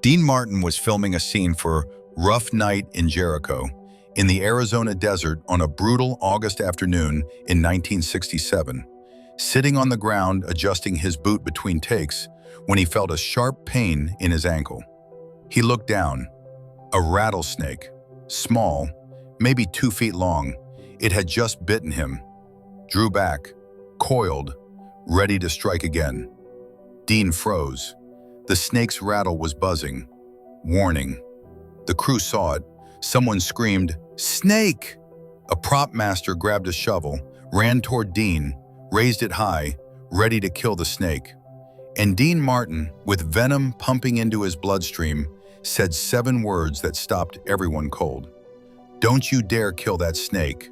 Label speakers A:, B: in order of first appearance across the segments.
A: Dean Martin was filming a scene for Rough Night in Jericho in the Arizona desert on a brutal August afternoon in 1967, sitting on the ground adjusting his boot between takes when he felt a sharp pain in his ankle. He looked down. A rattlesnake, small, maybe 2 feet long, it had just bitten him. Drew back, coiled, ready to strike again. Dean froze. The snake's rattle was buzzing. Warning. The crew saw it. Someone screamed, "Snake!" A prop master grabbed a shovel, ran toward Dean, raised it high, ready to kill the snake. And Dean Martin, with venom pumping into his bloodstream, said 7 words that stopped everyone cold. "Don't you dare kill that snake."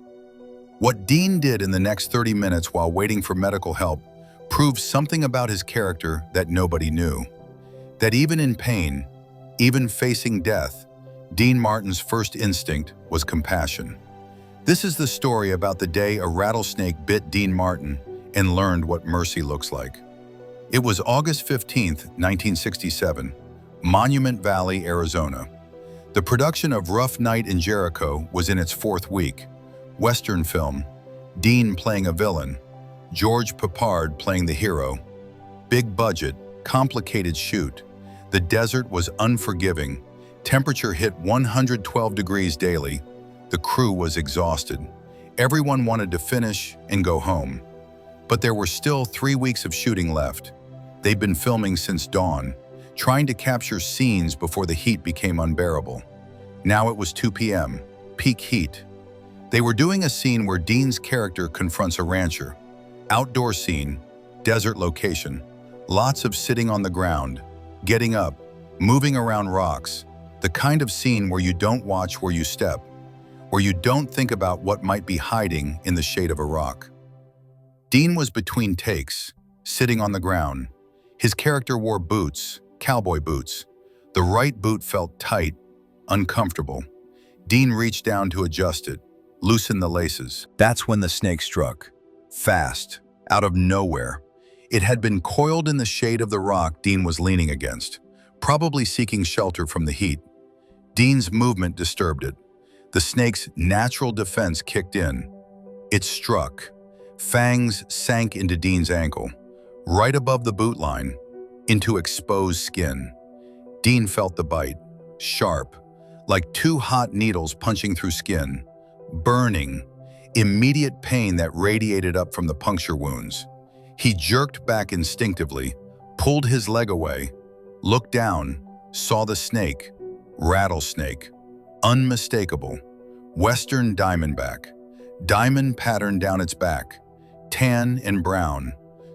A: What Dean did in the next 30 minutes while waiting for medical help proved something about his character that nobody knew. That even in pain, even facing death, Dean Martin's first instinct was compassion. This is the story about the day a rattlesnake bit Dean Martin and learned what mercy looks like. It was August 15th, 1967, Monument Valley, Arizona. The production of Rough Night in Jericho was in its 4th week. Western film, Dean playing a villain, George Peppard playing the hero. Big budget, complicated shoot. The desert was unforgiving. Temperature hit 112 degrees daily. The crew was exhausted. Everyone wanted to finish and go home. But there were still 3 weeks of shooting left. They'd been filming since dawn, trying to capture scenes before the heat became unbearable. Now it was 2 p.m., peak heat. They were doing a scene where Dean's character confronts a rancher. Outdoor scene, desert location, lots of sitting on the ground, getting up, moving around rocks, the kind of scene where you don't watch where you step, where you don't think about what might be hiding in the shade of a rock. Dean was between takes, sitting on the ground. His character wore boots, cowboy boots. The right boot felt tight, uncomfortable. Dean reached down to adjust it, loosen the laces. That's when the snake struck. Fast, out of nowhere. It had been coiled in the shade of the rock Dean was leaning against, probably seeking shelter from the heat. Dean's movement disturbed it. The snake's natural defense kicked in. It struck. Fangs sank into Dean's ankle, right above the boot line, into exposed skin. Dean felt the bite, sharp, like 2 hot needles punching through skin. Burning, immediate pain that radiated up from the puncture wounds. He jerked back instinctively, pulled his leg away, looked down, saw the snake, rattlesnake, unmistakable, Western diamondback, diamond pattern down its back, tan and brown,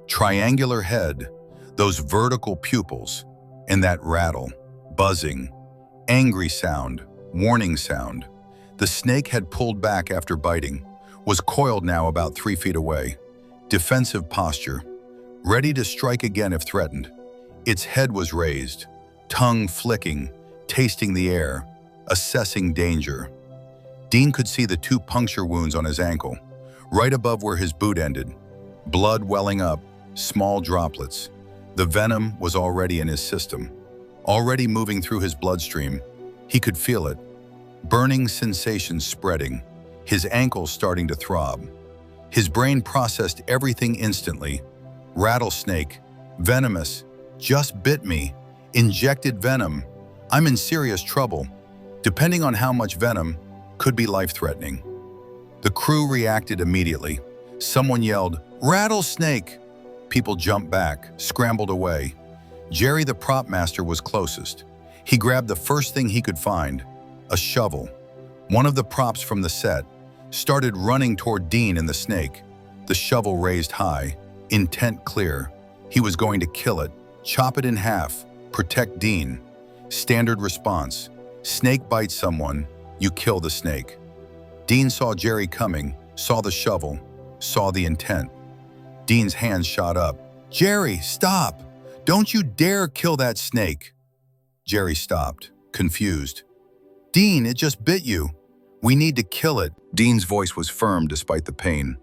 A: triangular head, those vertical pupils, and that rattle, buzzing, angry sound, warning sound. The snake had pulled back after biting, was coiled now about 3 feet away. Defensive posture, ready to strike again if threatened. Its head was raised, tongue flicking, tasting the air, assessing danger. Dean could see the 2 puncture wounds on his ankle, right above where his boot ended. Blood welling up, small droplets. The venom was already in his system, already moving through his bloodstream. He could feel it. Burning sensations spreading, his ankles starting to throb. His brain processed everything instantly. Rattlesnake, venomous, just bit me, injected venom. I'm in serious trouble. Depending on how much venom, could be life-threatening. The crew reacted immediately. Someone yelled, "Rattlesnake!" People jumped back, scrambled away. Jerry, the prop master, was closest. He grabbed the first thing he could find, a shovel, one of the props from the set, started running toward Dean and the snake, the shovel raised high, intent clear. He was going to kill it, chop it in half, protect Dean. Standard response, snake bites someone, you kill the snake. Dean saw Jerry coming, saw the shovel, saw the intent. Dean's hands shot up. "Jerry, stop! Don't you dare kill that snake!" Jerry stopped, confused. "Dean, it just bit you. We need to kill it." Dean's voice was firm despite the pain.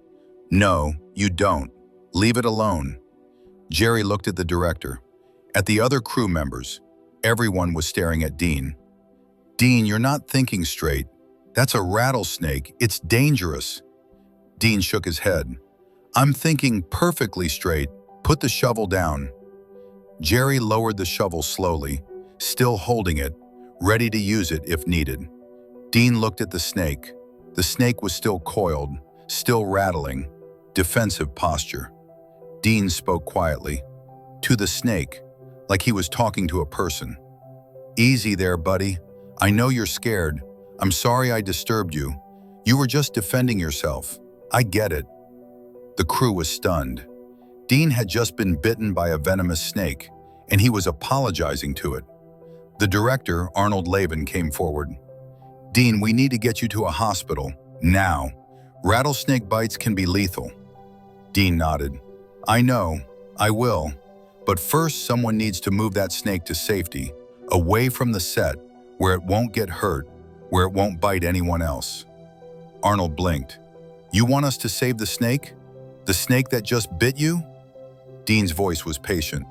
A: "No, you don't. Leave it alone." Jerry looked at the director, at the other crew members. Everyone was staring at Dean. "Dean, you're not thinking straight. That's a rattlesnake. It's dangerous." Dean shook his head. "I'm thinking perfectly straight. Put the shovel down." Jerry lowered the shovel slowly, still holding it, ready to use it if needed. Dean looked at the snake. The snake was still coiled, still rattling, defensive posture. Dean spoke quietly, to the snake, like he was talking to a person. "Easy there, buddy. I know you're scared. I'm sorry I disturbed you. You were just defending yourself. I get it." The crew was stunned. Dean had just been bitten by a venomous snake, and he was apologizing to it. The director, Arnold Lavin, came forward. "Dean, we need to get you to a hospital, now. Rattlesnake bites can be lethal." Dean nodded. "I know, I will. But first, someone needs to move that snake to safety, away from the set, where it won't get hurt, where it won't bite anyone else." Arnold blinked. "You want us to save the snake? The snake that just bit you?" Dean's voice was patient.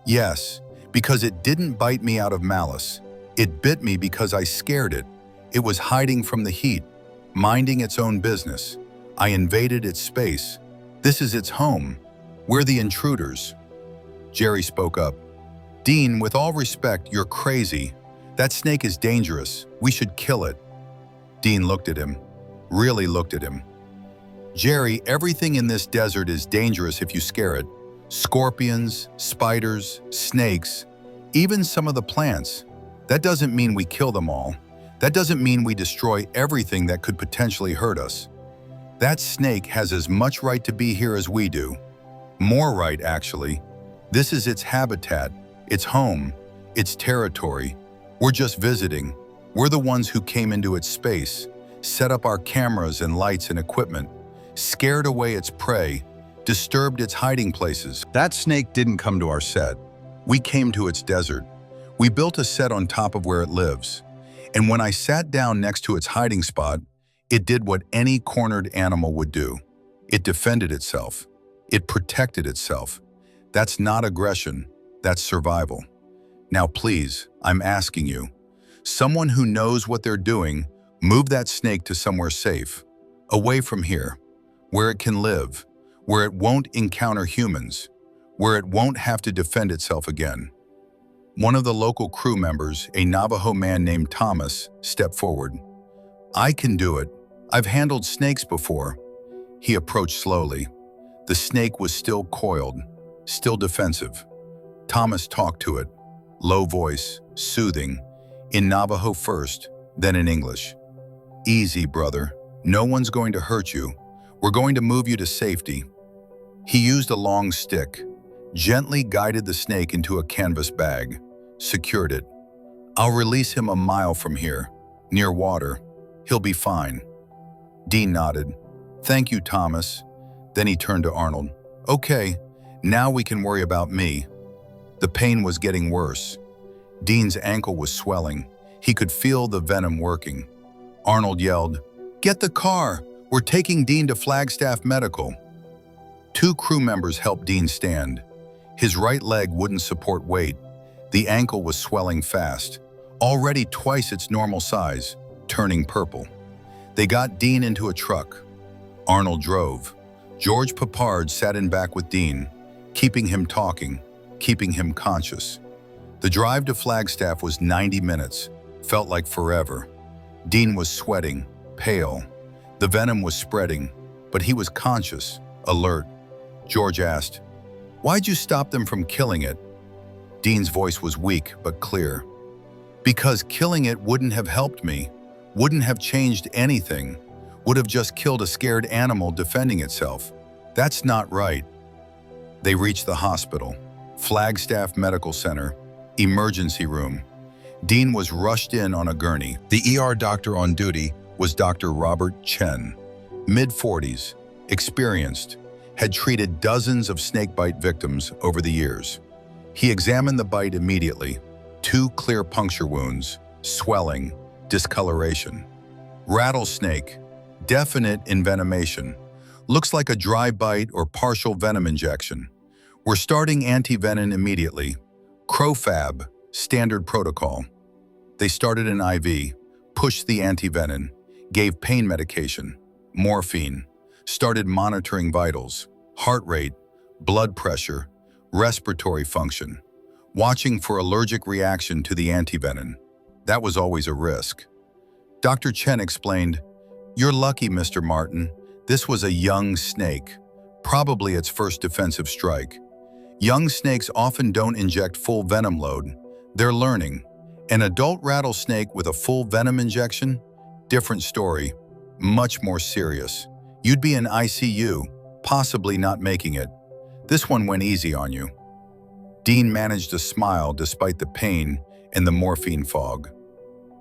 A: "Yes, because it didn't bite me out of malice. It bit me because I scared it. It was hiding from the heat, minding its own business. I invaded its space. This is its home. We're the intruders." Jerry spoke up. "Dean, with all respect, you're crazy. That snake is dangerous. We should kill it." Dean looked at him, really looked at him. "Jerry, everything in this desert is dangerous if you scare it. Scorpions, spiders, snakes, even some of the plants. That doesn't mean we kill them all. That doesn't mean we destroy everything that could potentially hurt us. That snake has as much right to be here as we do. More right, actually. This is its habitat, its home, its territory. We're just visiting. We're the ones who came into its space, set up our cameras and lights and equipment, scared away its prey, disturbed its hiding places." That snake didn't come to our set. We came to its desert. We built a set on top of where it lives. And when I sat down next to its hiding spot, it did what any cornered animal would do. It defended itself. It protected itself. That's not aggression. That's survival. Now please, I'm asking you, someone who knows what they're doing, move that snake to somewhere safe, away from here, where it can live, where it won't encounter humans, where it won't have to defend itself again. One of the local crew members, a Navajo man named Thomas, stepped forward. "I can do it. I've handled snakes before." He approached slowly. The snake was still coiled, still defensive. Thomas talked to it, low voice, soothing, in Navajo first, then in English. "Easy, brother. No one's going to hurt you. We're going to move you to safety." He used a long stick, gently guided the snake into a canvas bag, secured it. "I'll release him a mile from here, near water. He'll be fine." Dean nodded. "Thank you, Thomas." Then he turned to Arnold. "Okay, now we can worry about me." The pain was getting worse. Dean's ankle was swelling. He could feel the venom working. Arnold yelled, "Get the car! We're taking Dean to Flagstaff Medical." Two crew members helped Dean stand. His right leg wouldn't support weight. The ankle was swelling fast, already twice its normal size, turning purple. They got Dean into a truck. Arnold drove. George Papard sat in back with Dean, keeping him talking, keeping him conscious. The drive to Flagstaff was 90 minutes, felt like forever. Dean was sweating, pale. The venom was spreading, but he was conscious, alert. George asked, "Why'd you stop them from killing it?" Dean's voice was weak but clear. "Because killing it wouldn't have helped me, wouldn't have changed anything, would have just killed a scared animal defending itself. That's not right." They reached the hospital, Flagstaff Medical Center, emergency room. Dean was rushed in on a gurney. The ER doctor on duty was Dr. Robert Chen, mid-40s, experienced, had treated dozens of snakebite victims over the years. He examined the bite immediately. 2 clear puncture wounds, swelling, discoloration. Rattlesnake, definite envenomation. Looks like a dry bite or partial venom injection. We're starting anti-venom immediately. Crofab, Standard protocol. They started an IV, pushed the antivenin, gave pain medication, morphine, started monitoring vitals, heart rate, blood pressure, respiratory function, watching for allergic reaction to the antivenin. That was always a risk. Dr. Chen explained, "You're lucky, Mr. Martin. This was a young snake, probably its first defensive strike. Young snakes often don't inject full venom load. They're learning. An adult rattlesnake with a full venom injection? Different story. Much more serious. You'd be in ICU, possibly not making it. This one went easy on you." Dean managed to smile despite the pain and the morphine fog.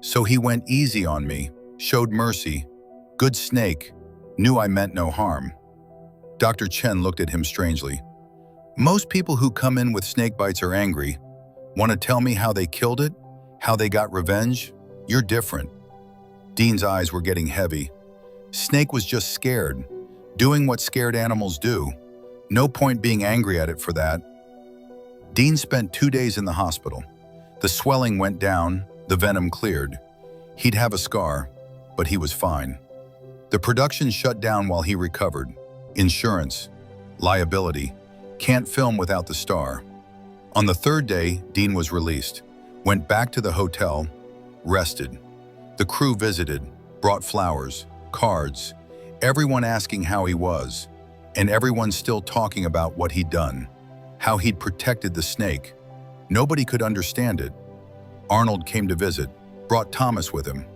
A: "So he went easy on me, showed mercy. Good snake, knew I meant no harm." Dr. Chen looked at him strangely. "Most people who come in with snake bites are angry. Want to tell me how they killed it? How they got revenge? You're different." Dean's eyes were getting heavy. Snake was just scared, doing what scared animals do. No point being angry at it for that. Dean spent 2 days in the hospital. The swelling went down, the venom cleared. He'd have a scar, but he was fine. The production shut down while he recovered. Insurance, liability, can't film without the star. On the 3rd day, Dean was released, went back to the hotel, rested. The crew visited, brought flowers, cards, everyone asking how he was, and everyone still talking about what he'd done, how he'd protected the snake. Nobody could understand it. Arnold came to visit, brought Thomas with him.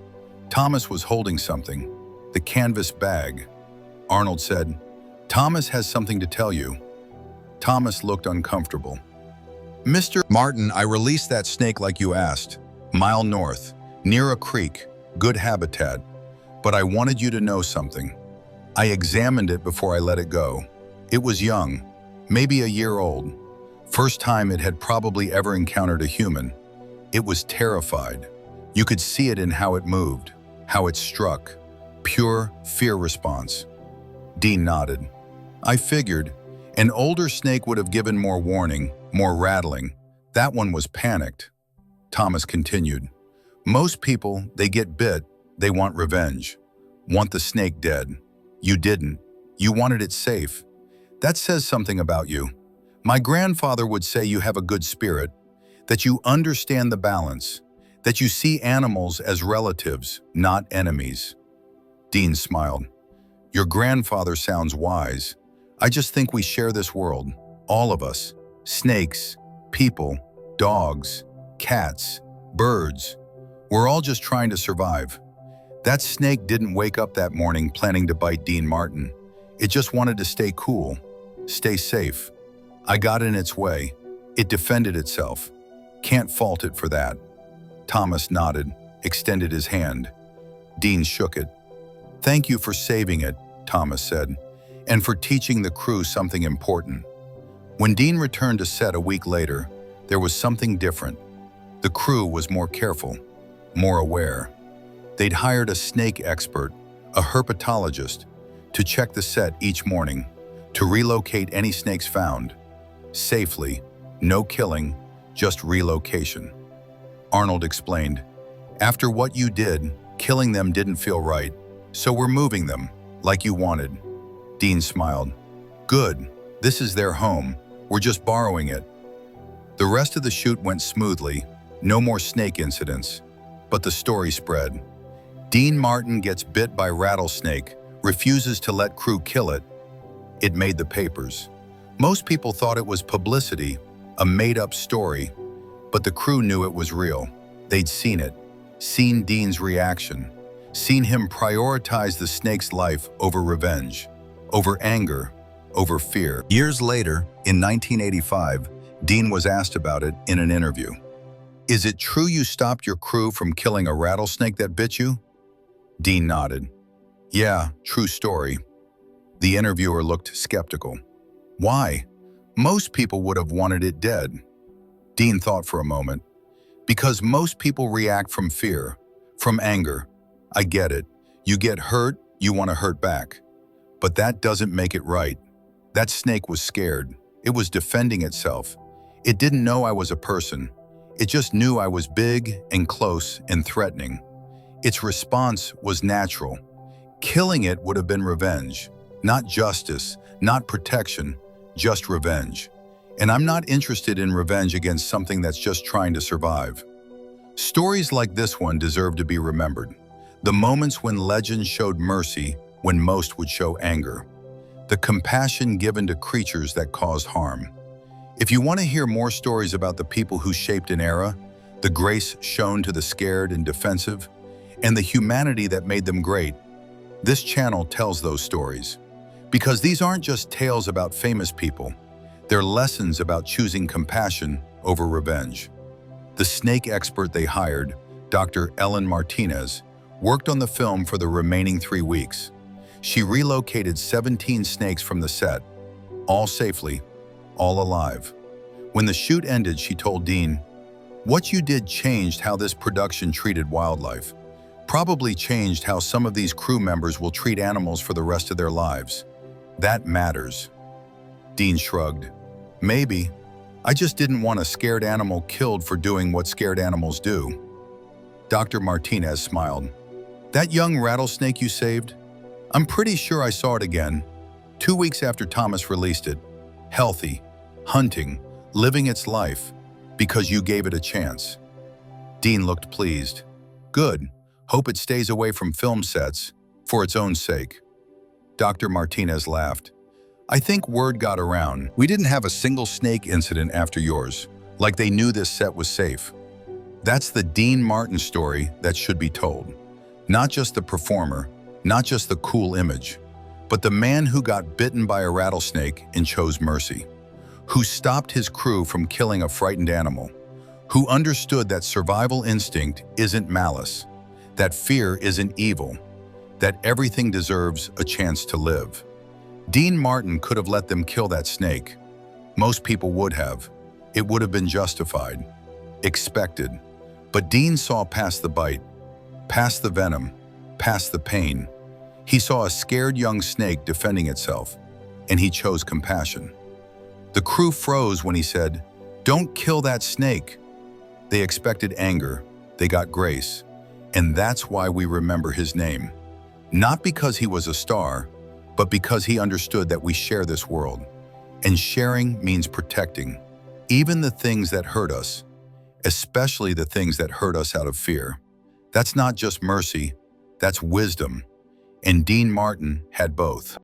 A: Thomas was holding something, the canvas bag. Arnold said, "Thomas has something to tell you." Thomas looked uncomfortable. "Mr. Martin, I released that snake like you asked. Mile north, near a creek, good habitat. But I wanted you to know something. I examined it before I let it go. It was young, maybe a year old. First time it had probably ever encountered a human. It was terrified. You could see it in how it moved, how it struck. Pure fear response." Dean nodded. "I figured. An older snake would have given more warning, more rattling. That one was panicked." Thomas continued. "Most people, they get bit, they want revenge. Want the snake dead. You didn't. You wanted it safe. That says something about you. My grandfather would say you have a good spirit, that you understand the balance, that you see animals as relatives, not enemies." Dean smiled. "Your grandfather sounds wise. I just think we share this world, all of us. Snakes, people, dogs, cats, birds. We're all just trying to survive." That snake didn't wake up that morning planning to bite Dean Martin. It just wanted to stay cool, stay safe. I got in its way. It defended itself. Can't fault it for that. Thomas nodded, extended his hand. Dean shook it. "Thank you for saving it," Thomas said, "and for teaching the crew something important." When Dean returned to set a week later, there was something different. The crew was more careful, more aware. They'd hired a snake expert, a herpetologist, to check the set each morning, to relocate any snakes found. Safely, no killing, just relocation. Arnold explained, "After what you did, killing them didn't feel right, so we're moving them, like you wanted." Dean smiled. "Good, this is their home, we're just borrowing it." The rest of the shoot went smoothly, no more snake incidents, but the story spread. Dean Martin gets bit by rattlesnake, refuses to let crew kill it. It made the papers. Most people thought it was publicity, a made-up story, but the crew knew it was real. They'd seen it, seen Dean's reaction, seen him prioritize the snake's life over revenge, over anger, over fear. Years later, in 1985, Dean was asked about it in an interview. "Is it true you stopped your crew from killing a rattlesnake that bit you?" Dean nodded. "Yeah, true story." The interviewer looked skeptical. "Why? Most people would have wanted it dead." Dean thought for a moment. "Because most people react from fear, from anger. I get it. You get hurt, you want to hurt back. But that doesn't make it right. That snake was scared. It was defending itself. It didn't know I was a person. It just knew I was big and close and threatening. Its response was natural. Killing it would have been revenge. Not justice, not protection, just revenge. And I'm not interested in revenge against something that's just trying to survive. Stories like this one deserve to be remembered. The moments when legends showed mercy when most would show anger. The compassion given to creatures that caused harm. If you want to hear more stories about the people who shaped an era, the grace shown to the scared and defensive, and the humanity that made them great, this channel tells those stories. Because these aren't just tales about famous people, they're lessons about choosing compassion over revenge. The snake expert they hired, Dr. Ellen Martinez, worked on the film for the remaining 3 weeks. She relocated 17 snakes from the set, all safely, all alive. When the shoot ended, she told Dean, "What you did changed how this production treated wildlife. Probably changed how some of these crew members will treat animals for the rest of their lives. That matters." Dean shrugged. "Maybe. I just didn't want a scared animal killed for doing what scared animals do." Dr. Martinez smiled. "That young rattlesnake you saved? I'm pretty sure I saw it again, 2 weeks after Thomas released it. Healthy, hunting, living its life, because you gave it a chance." Dean looked pleased. "Good. Hope it stays away from film sets, for its own sake." Dr. Martinez laughed. "I think word got around. We didn't have a single snake incident after yours, like they knew this set was safe." That's the Dean Martin story that should be told. Not just the performer, not just the cool image, but the man who got bitten by a rattlesnake and chose mercy, who stopped his crew from killing a frightened animal, who understood that survival instinct isn't malice, that fear isn't evil, that everything deserves a chance to live. Dean Martin could have let them kill that snake. Most people would have. It would have been justified, expected. But Dean saw past the bite, past the venom, past the pain. He saw a scared young snake defending itself, and he chose compassion. The crew froze when he said, "Don't kill that snake." They expected anger. They got grace. And that's why we remember his name. Not because he was a star, but because he understood that we share this world. And sharing means protecting, even the things that hurt us, especially the things that hurt us out of fear. That's not just mercy, that's wisdom. And Dean Martin had both.